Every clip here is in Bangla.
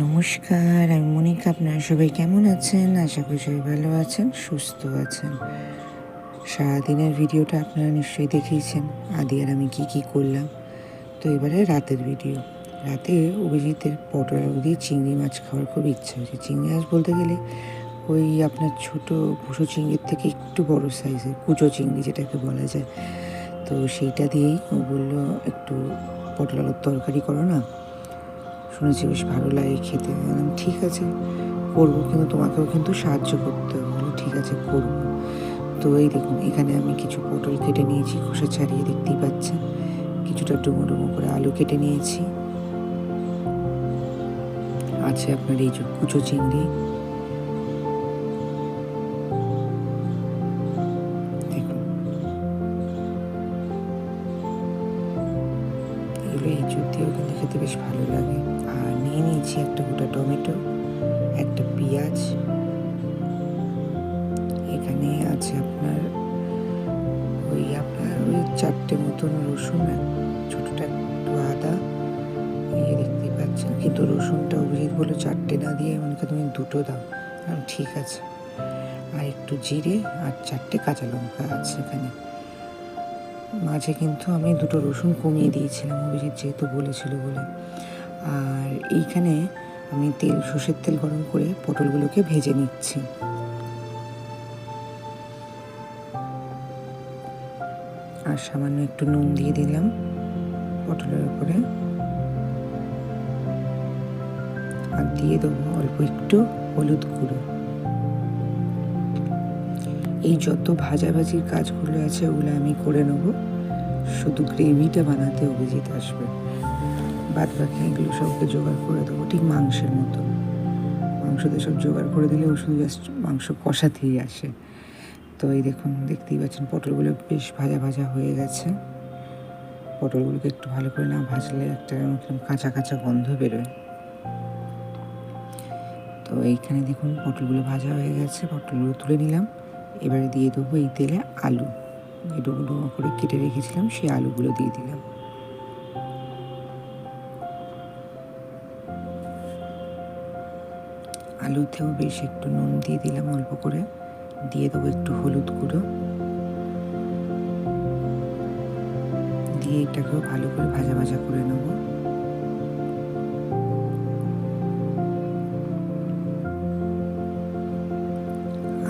নমস্কার, আমি মনিকা। আপনারা সবাই কেমন আছেন? আশা করি সবাই ভালো আছেন, সুস্থ আছেন। সারাদিনের ভিডিওটা আপনারা নিশ্চয়ই দেখেইছেন, আদি আর আমি কী করলাম। তো এবারে রাতের ভিডিও। রাতে অভিজিতের পটল আলু দিয়ে চিংড়ি মাছ খাওয়ার খুব ইচ্ছা হয়েছে। চিংড়ি মাছ বলতে গেলে ওই আপনার ছোটো ভুসো চিংড়ির থেকে একটু বড় সাইজের কুচো চিংড়ি যেটাকে বলা যায়। তো সেইটা দিয়েই ও বললো একটু পটল আলুর তরকারি করো না, শুনেছি বেশ ভালো লাগে খেতে। বললাম ঠিক আছে করবো, কিন্তু তোমাকেও কিন্তু সাহায্য করতে হবে। বলো ঠিক আছে করবো। তো এই দেখুন, এখানে আমি কিছু পটল কেটে নিয়েছি, খোসা ছাড়িয়ে, দেখতেই পাচ্ছেন। কিছুটা ডুমো ডুমো করে আলু কেটে নিয়েছি। আছে আপনার এই যে কুচো চিংড়ি, দেখুন এগুলো এই দিয়েও কিন্তু খেতে বেশ ভালো লাগে। আর নিয়ে নিয়েছি একটা গোটা টমেটো, একটা পেঁয়াজ, এখানে আছে আপনার ওই 4টে মতন রসুন, ছোটোটা একটু আদা, এই দেখতেই পাচ্ছেন। কিন্তু রসুনটা অভিজিৎ বললো 4টে না দিয়ে আমাকে তুমি 2টো দাও। ঠিক আছে। আর একটু জিরে আর 4টে কাঁচা লঙ্কা আছে এখানে। মাঝে কিন্তু আমি 2টো রসুন কমিয়ে দিয়েছিলাম, অভিজিৎ যেহেতু বলেছিল বলে। আর এইখানে আমি সর্ষের তেল গরম করে পটলগুলোকে ভেজে নিচ্ছি। আর সামান্য একটু নুন দিয়ে দিলাম পটলের উপরে, আর দিয়ে দেবো অল্প একটু হলুদ গুঁড়ো। এই যত ভাজাভাজির কাজগুলো আছে ওগুলো আমি করে নেবো, শুধু গ্রেভিটা বানাতে অভিজিৎ আসবে। বাদ বাকি এগুলো সবকে জোগাড় করে দেবো, ঠিক মাংসের মতো। মাংসতে সব জোগাড় করে দিলে ও শুধু জাস্ট মাংস কষাতেই আসে। তো এই দেখুন, দেখতেই পাচ্ছেন পটলগুলো বেশ ভাজা ভাজা হয়ে গেছে। পটলগুলোকে একটু ভালো করে না ভাজলে একটা কাঁচা কাঁচা গন্ধ বেরোয়। তো এইখানে দেখুন পটলগুলো ভাজা হয়ে গেছে, পটলগুলো তুলে নিলাম। এবারে দিয়ে দেবো এই তেলে আলু, ডুমো ডুমো করে কেটে রেখেছিলাম, সেই আলুগুলো দিয়ে দিলাম। আলুতেও বেশ একটু নুন দিয়ে দিলাম অল্প করে, দিয়ে দেবো একটু হলুদ গুঁড়ো, দিয়ে এটাকেও ভালো করে ভাজা ভাজা করে নেব।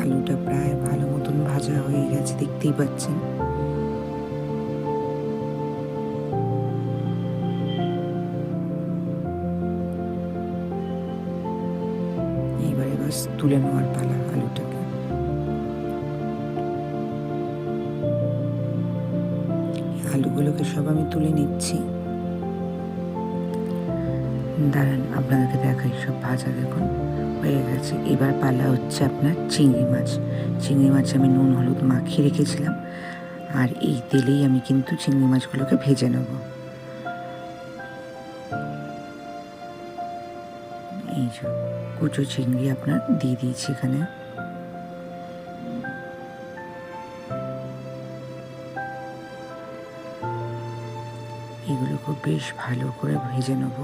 আলুটা প্রায় ভালো মতন ভাজা হয়ে গেছে, দেখতেই পাচ্ছেন। এইবারে বাস তুলে নেওয়ার পালা আলুটাকে। আলুগুলোকে সব আমি তুলে নিচ্ছি। দাঁড়ান আপনাদেরকে দেখাই, সব ভাজা দেখুন হয়ে গেছে। এবার পালা হচ্ছে আপনার চিংড়ি মাছ। চিংড়ি মাছ আমি নুন হলুদ মাখিয়ে রেখেছিলাম, আর এই তেলেই আমি কিন্তু চিংড়ি মাছগুলোকে ভেজে নেব। এই যে কুচো চিংড়ি আপনার দিয়ে দিয়েছি এখানে। এগুলোকে বেশ ভালো করে ভেজে নেব।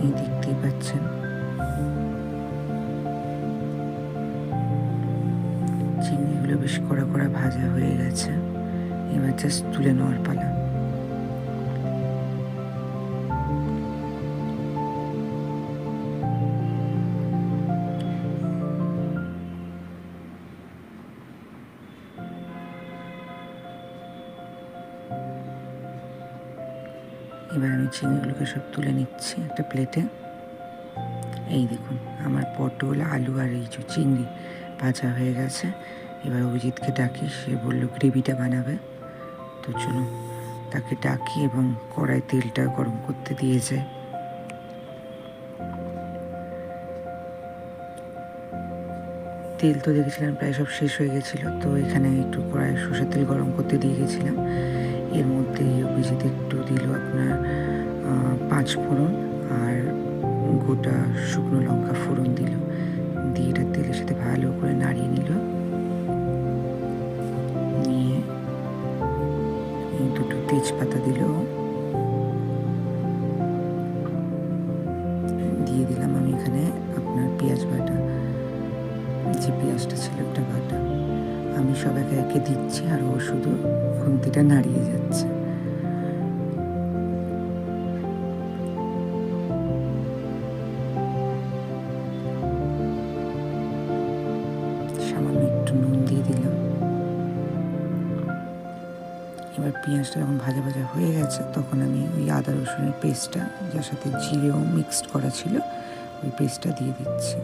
এই দেখতেই পাচ্ছেন চিংড়িগুলো বেশ কড়া কড়া ভাজা হয়ে গেছে। এবার জাস্ট তুলে নেওয়ার পালা। এবার আমি চিংড়িগুলোকে সব তুলে নিচ্ছি একটা প্লেটে। এই দেখুন আমার পটল আলু আর এই যে চিংড়ি ভাজা হয়ে গেছে। এবার অভিজিৎকে ডাকি, সে বলল গ্রেভিটা বানাবে। তো চলুন তাকে ডাকি এবং কড়াই তেলটা গরম করতে দিয়ে যায়। তেল তো দেখেছিলাম প্রায় সব শেষ হয়ে গেছিলো, তো এখানে একটু কড়াই সর্ষের তেল গরম করতে দিয়ে গেছিলাম। এর মধ্যে অভিজিৎ একটু দিল আপনার 5 ফোড়ন আর গোটা শুকনো লঙ্কা ফোড়ন দিল, দিয়ে এটা তেলের সাথে ভালো করে নাড়িয়ে নিল। নিয়ে দুটো তেজপাতা দিল, দিয়ে দিলাম আমি এখানে আপনার পেঁয়াজ বাটা, যে পেঁয়াজটা ছিল ওটা বাটা। আমি সব একে একে দিচ্ছি আর ও শুধু খুন্তিটা নাড়িয়ে যাচ্ছে। সামান্য একটু নুন দিয়ে দিলাম। এবার পেঁয়াজটা যখন ভাজা ভাজা হয়ে গেছে তখন আমি ওই আদা রসুনের পেস্টটা, যার সাথে জিরেও মিক্সড করা ছিল, ওই পেস্টটা দিয়ে দিচ্ছি।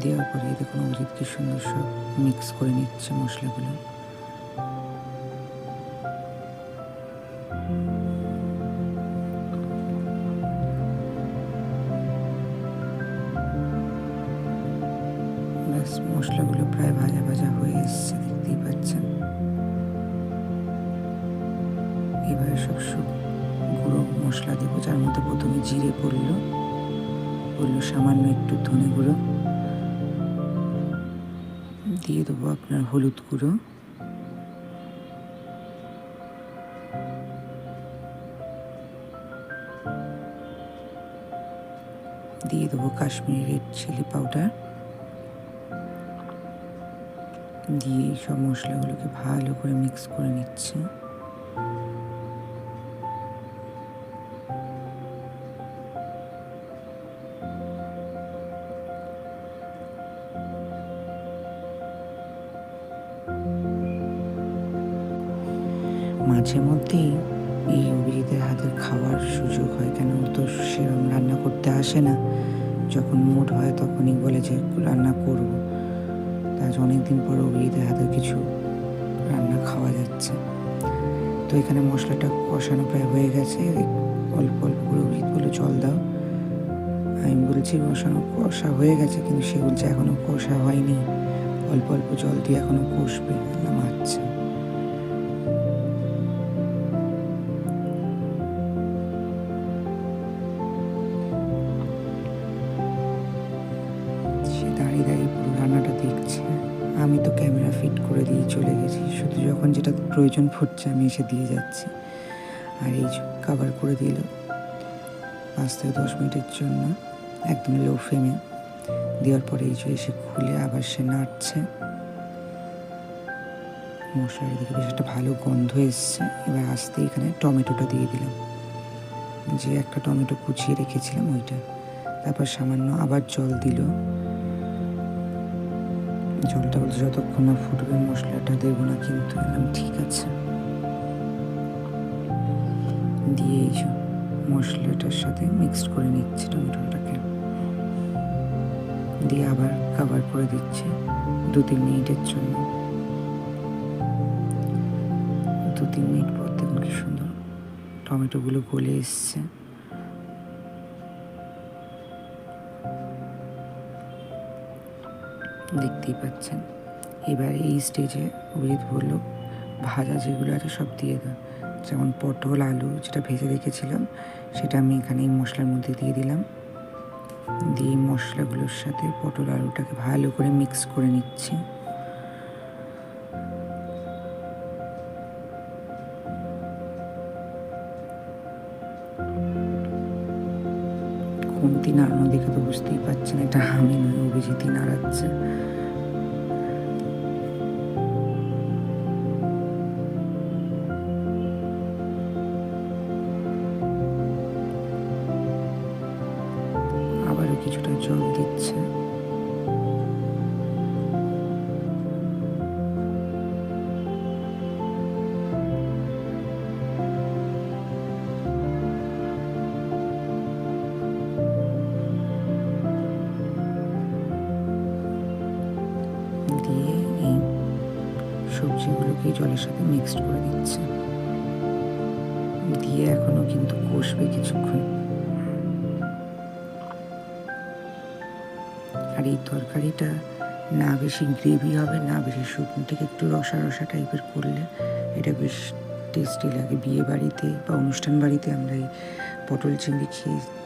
দেওয়ার পরে দেখুন অভিজিৎ কি সুন্দর সব মিক্স করে নিচ্ছে মশলাগুলো। ব্যাস, মশলাগুলো প্রায় ভাজা ভাজা হয়ে এসছে, দেখতেই পাচ্ছেন। এবারে সব গুঁড়ো মশলা দেবো, যার মধ্যে প্রথমে জিরে পড়লো সামান্য একটু ধনে গুঁড়ো দিয়ে দেবো, আপনার হলুদ গুঁড়ো, দিয়ে দেবো কাশ্মীরি রেড চিলি পাউডার, দিয়ে সব মশলাগুলোকে ভালো করে মিক্স করে নিচ্ছি। মাঝে মধ্যেই এই অভিজিতের হাতের খাওয়ার সুযোগ হয়, কেন তো সেরকম রান্না করতে আসে না। যখন মুড হয় তখনই বলে যে রান্না করবো। আজ অনেকদিন পর অভিজিতের হাতের কিছু রান্না খাওয়া যাচ্ছে। তো এখানে মশলাটা কষানো প্রায় হয়ে গেছে, অল্প অল্প করে অভিজিৎ বলে জল দাও। আমি বলছি কষা হয়ে গেছে, কিন্তু সে বলছে এখনো কষা হয়নি, অল্প অল্প জল দিয়ে এখনো কষবে। আচ্ছা। দাঁড়িয়ে দাঁড়িয়ে পুরো রান্নাটা দেখছে। আমি তো ক্যামেরা ফিট করে দিয়ে চলে গেছি, শুধু যখন যেটা প্রয়োজন পড়ছে আমি এসে দিয়ে যাচ্ছি। আর এই কভার করে দিল 5 থেকে 10 মিনিটের জন্য, একদম লো ফ্লেমে দেওয়ার পরে এই যে এসে খুলে আবার সে নাড়ছে। মশলার দিকে বেশ একটা ভালো গন্ধ এসছে। এবার আস্তে এখানে টমেটোটা দিয়ে দিলাম, যে একটা টমেটো কুচিয়ে রেখেছিলাম ওইটা। তারপর সামান্য আবার জল দিল। জলটা বলতে যতক্ষণ না ফুটবে মশলাটা দেবো না, কিন্তু এলাম ঠিক আছে। দিয়ে এই যে মশলাটার সাথে মিক্সড করে নিচ্ছি টমেটোটাকে, দিয়ে আবার কভার করে দিচ্ছি 2-3 মিনিটের জন্য। 2-3 মিনিট পর দেখুন কি সুন্দর টমেটোগুলো গলে এসছে। দেখতেই পাচ্ছেন। এবার এই স্টেজে অভিজিৎ বলল ভাজা যেগুলো আছে সব দিয়ে দাও, যেমন পটল আলু যেটা ভেজে রেখেছিলাম সেটা আমি এখানে এই মশলার মধ্যে দিয়ে দিলাম। দিয়ে মশলাগুলোর সাথে পটল আলুটাকে ভালো করে মিক্স করে নিচ্ছি। খুন্তি নাড়ানো দেখে তো বুঝতেই পারছেন এটা আমি নয়, অভিজিৎই নাড়াচ্ছে। আবারও কিছুটা জল দিচ্ছে। দিয়ে এই সবজিগুলোকে জলের সাথে মিক্সড করে দিচ্ছে। দিয়ে এখনো কিন্তু কষবে কিছুক্ষণ। আর এই তরকারিটা না বেশি গ্রেভি হবে না বেশি শুকনো, ঠিক একটু রসা রসা টাইপের করলে এটা বেশ টেস্টি লাগে। বিয়ে বাড়িতে বা অনুষ্ঠান বাড়িতে আমরা এই পটল চিংড়ি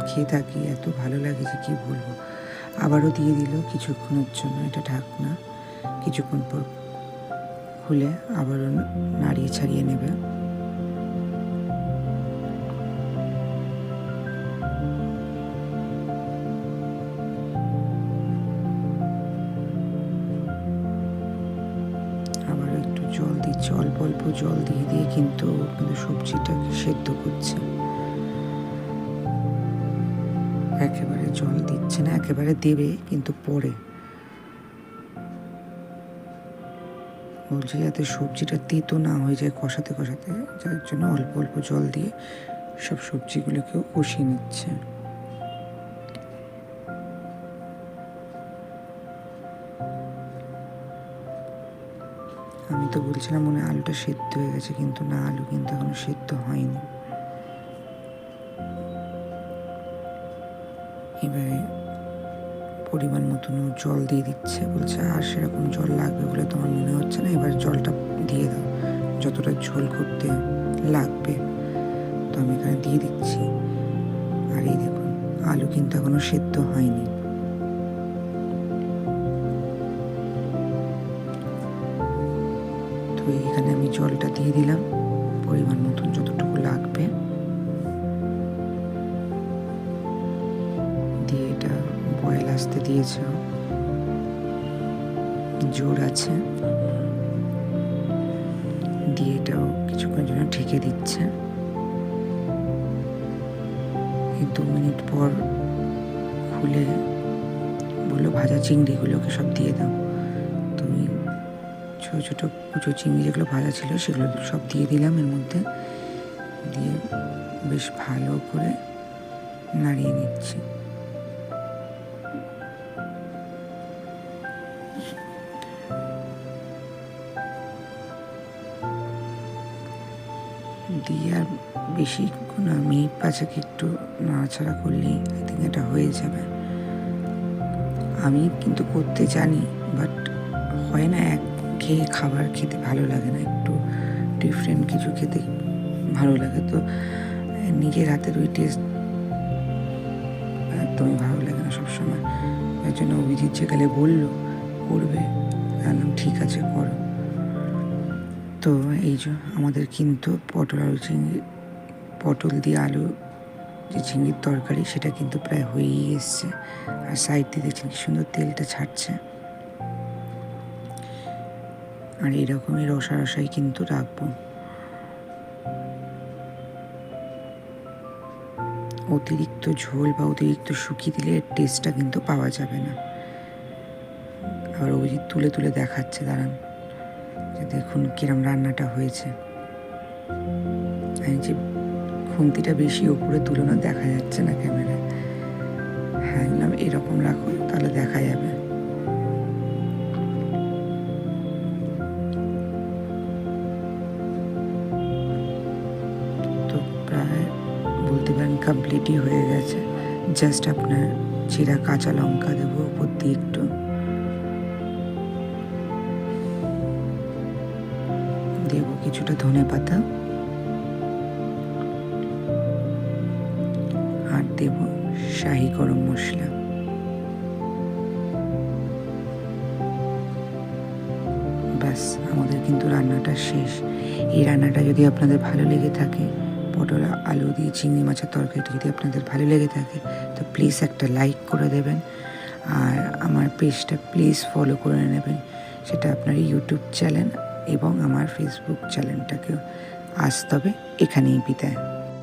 খেয়ে থাকি, এত ভালো লাগে যে কী বলবো। আবারও দিয়ে দিল কিছুক্ষণের জন্য এটা ঢাকনা। কিছুক্ষণ পর খুলে আবারও নাড়িয়ে ছাড়িয়ে নেবে। আবারও একটু জল দিচ্ছে, অল্প অল্প জল দিয়ে দিয়ে কিন্তু সবজিটাকে সেদ্ধ করছে। একেবারে জল দিচ্ছে না, একেবারে দেবে কিন্তু পরে বলছে যাতে সবজিটা তেতো না হয়ে যায় কষাতে কষাতে, যার জন্য অল্প অল্প জল দিয়ে সব সবজিগুলোকেও কষিয়ে নিচ্ছে। আমি তো বলছিলাম মনে হয় আলুটা সেদ্ধ হয়ে গেছে, কিন্তু না, আলু কিন্তু এখনো সেদ্ধ হয়নি। এবারে পরিমাণ মতন জল দিয়ে দিচ্ছে, বলছে আর সেরকম জল লাগবে বলে তোমার মনে হচ্ছে না, এবার জলটা দিয়ে দাও যতটা ঝোল করতে লাগবে। তো আমি এখানে দিয়ে দিচ্ছি। আর এই দেখুন আলু কিন্তু এখনো সেদ্ধ হয়নি। তো এখানে আমি জলটা দিয়ে দিলাম পরিমাণ মতন যতটুকু লাগবে, দিয়ে এটা বয়েল আসতে দিয়েছে, জোর আছে, দিয়ে এটাও কিছুক্ষণের জন্য ঢেকে দিচ্ছে। এই 2 মিনিট পর খুলে বললো ভাজা চিংড়িগুলোকে সব দিয়ে দাও। তুমি ছোটো ছোটো কুচো চিংড়ি যেগুলো ভাজা ছিল সেগুলো সব দিয়ে দিলাম এর মধ্যে, দিয়ে বেশ ভালো করে নাড়িয়ে নিচ্ছি। দিয়ে আর বেশি না, মিনিট 5 একটু নাড়াচাড়া করলেই আই থিঙ্ক এটা হয়ে যাবে। আমি কিন্তু করতে জানি, বাট হয় না, খেয়ে খাবার খেতে ভালো লাগে না, একটু ডিফারেন্ট কিছু খেতে ভালো লাগে। তো নিজের হাতের ওই টেস্ট একদমই ভালো লাগে না সবসময়। এর জন্য অভিজিৎ যেকালে বললো করবে, বললাম ঠিক আছে করো। তো এই যে আমাদের কিন্তু পটল দিয়ে আলু যে চিংড়ির তরকারি সেটা কিন্তু প্রায় হয়েই এসছে। আর সাইড দিয়ে দেখছেন কি সুন্দর তেলটা ছাড়ছে। আর এরকমই রসা রসাই কিন্তু রাখবো, অতিরিক্ত ঝোল বা অতিরিক্ত শুকিয়ে দিলে এর টেস্টটা কিন্তু পাওয়া যাবে না। আবার অভিজিৎ তুলে তুলে দেখাচ্ছে, দাঁড়ান, যে দেখুন কিরম রান্নাটা হয়েছে। আমি যে খুন্তিটা বেশি ওপরে তুলনা দেখা যাচ্ছে না ক্যামেরায়, হ্যাঁ এরকম রাখো তাহলে দেখা যাবে। তো প্রায় বলতে পারেন কমপ্লিটই হয়ে গেছে। জাস্ট আপনার চিরা কাঁচা লঙ্কা দেবো উপর দিয়ে একটু, দেবো কিছুটা ধনে পাতা, আর দেব শাহি গরম মশলা। ব্যাস আমাদের কিন্তু রান্নাটা শেষ। এই রান্নাটা যদি আপনাদের ভালো লেগে থাকে, পটল আলু দিয়ে চিংড়ি মাছের তরকারিটা যদি আপনাদের ভালো লেগে থাকে, তো প্লিজ একটা লাইক করে দেবেন। আর আমার পেজটা প্লিজ ফলো করে নেবেন, সেটা আপনার ইউটিউব চ্যানেল এবং আমার ফেসবুক চ্যানেলটাকেও। আজ তবে এখানেই বিদায়।